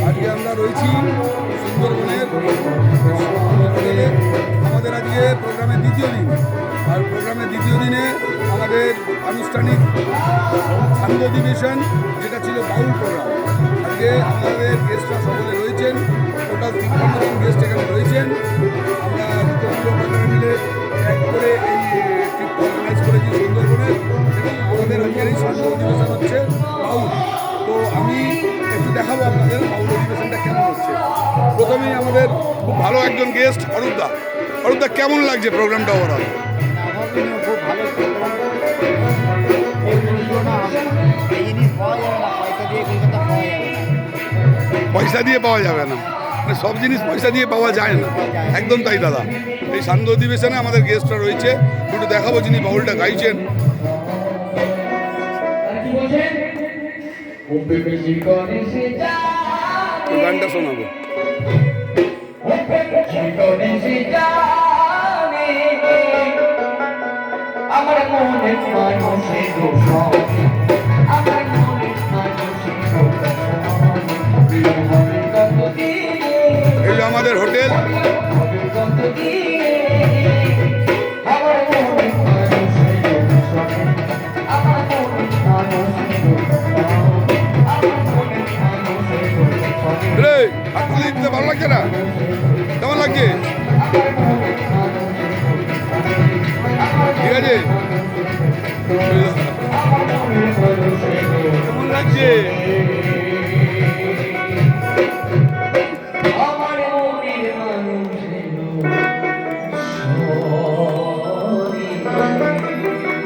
আজকে আমরা রয়েছি সুন্দরবনের হোটেলে। আমাদের আজকে প্রোগ্রামের দ্বিতীয় দিন, আর প্রোগ্রামের দ্বিতীয় দিনে আমাদের আনুষ্ঠানিক ছান্দ অধিবেশন, যেটা ছিল বাউল প্রোগ্রাম। আজকে আমাদের গেস্টরা সকলে রয়েছেন, টোটাল 53 জন গেস্ট এখানে রয়েছেন। আমরা দুটো মিলে এক করে এই ট্রিপ অর্গানাইজ করেছি সুন্দরবনের, এবং আমাদের আজকের এই ছান্দ অধিবেশন হচ্ছে বাউল। তো আমি একটু দেখাবো আপনাদের বাউল অধিবেশনটা কেমন হচ্ছে। প্রথমেই আমাদের খুব ভালো একজন গেস্ট অরূপদা। অরূপদা, কেমন লাগছে প্রোগ্রামটা ওভারঅল? খুব ভালো প্রোগ্রাম। এই জিনিস পাওয়া যাবে না, পয়সা দিয়ে পয়সা দিয়ে কলকাতা পাওয়া যাবে না। পাওয়া যাবে না, মানে সব জিনিস পয়সা দিয়ে পাওয়া যায় না। একদম তাই দাদা। এই সান্ধ্য অধিবেশনে আমাদের গেস্টরা রয়েছে, একটু দেখাবো যিনি বাউলটা গাইছেন। গানটা শোনাবো। আমার মনে মানুষের আমার মনে এই আমাদের হোটেল। ভালো লাগছে না? কেমন লাগছে? ঠিক আছে, কেমন লাগছে?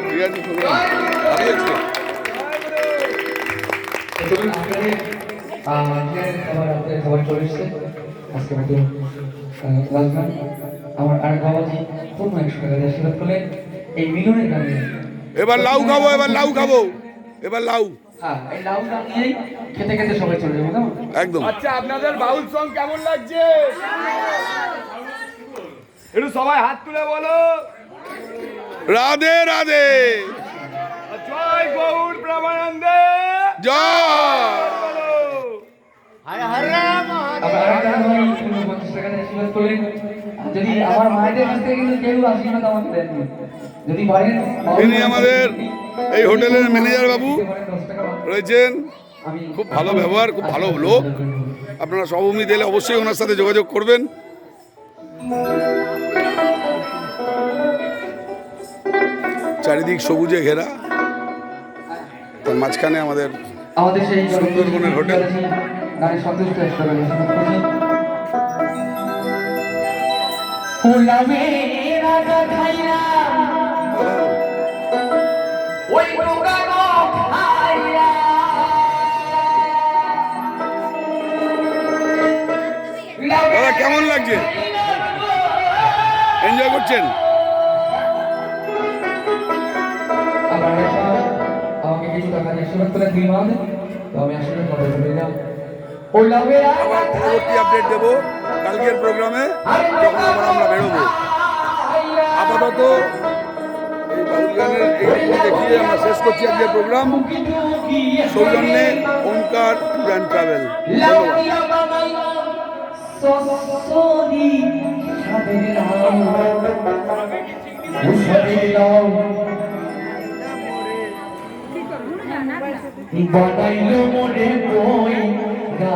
ঠিক আছে, খাবার চলে এসছে আজকে মতো রাজধানী আমার আর বাবাজি পূর্ণ 100 টাকা দিয়ে আশীর্বাদ করলেন এই মিলনের গানে। এবার লাউ খাবো, এবার লাউ খাবো, এবার লাউ। হ্যাঁ, এই লাউ গান নিয়েই খেতে খেতে সবাই চলে যাবো, কেমন? একদম। আচ্ছা, আপনাদের বাউল সং কেমন লাগছে? একটু সবাই হাত তুলে বলো রাধে রাধে, জয় গৌর প্রেমানন্দে জয়। যদি আমার মায়েদের কাছ থেকে কিন্তু কেউ আশীর্বাদ আমাকে দেননি, যদি পারেন। তিনি আমাদের এই হোটেলের ম্যানেজার বাবু রয়েছেন, খুব ভালো ব্যবহার, খুব ভালো লোক। আপনারা সহভূমি দিলে অবশ্যই ওনার সাথে যোগাযোগ করবেন। চারিদিক সবুজে ঘেরা, তার মাঝখানে আমাদের সেই সুন্দরবনের হোটেল। গানে সন্তুষ্ট দাদা, কেমন লাগছে? এনজয় করছেন? আমাকে কিছু টাকা দিয়ে আশীর্বাদ করে দিন, তো আমি আশীর্বাদ করে দিলাম। আবার পরবর্তী আপডেট দেবো কালকের প্রোগ্রামে, যখন আবার আমরা বেরোবো। আপাতত এই বাউল গানের এইটুকু দেখিয়ে আমরা শেষ করছি আজকের প্রোগ্রাম। সৌজন্যে ওমকার ট্যুর অ্যান্ড ট্রাভেল। বানাইলো মনে বই গা